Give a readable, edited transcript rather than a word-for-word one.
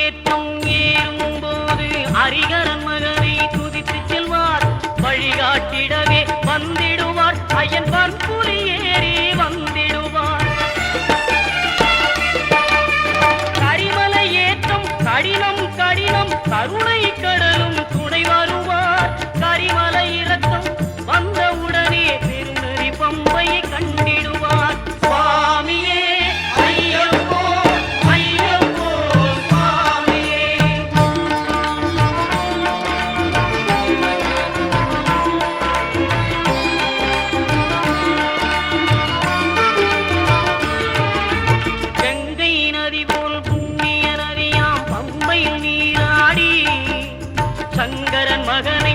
ஏற்றம் ஏறும் போது ஹரிகரன் மகனை துதித்து செல்வார். வழிகாட்டிடவே வந்திடுவார், ஐயன் பற்புலி ஏறி வந்திடுவார். கரிமலை ஏற்றம் கடினம் கடினம், கருணை கடலும் துணை வருவார். கரிமலை இறக்கம் வந்தவுடனே பெருநெறி பம்பையை கண்டிடுவார். சுவாமியே ஐயப்போ ஐயப்போ சுவாமியே. கங்கை நதி போல் புண்ணிய நதியாம் பம்பையில் நீராடி சங்கரன் மகனை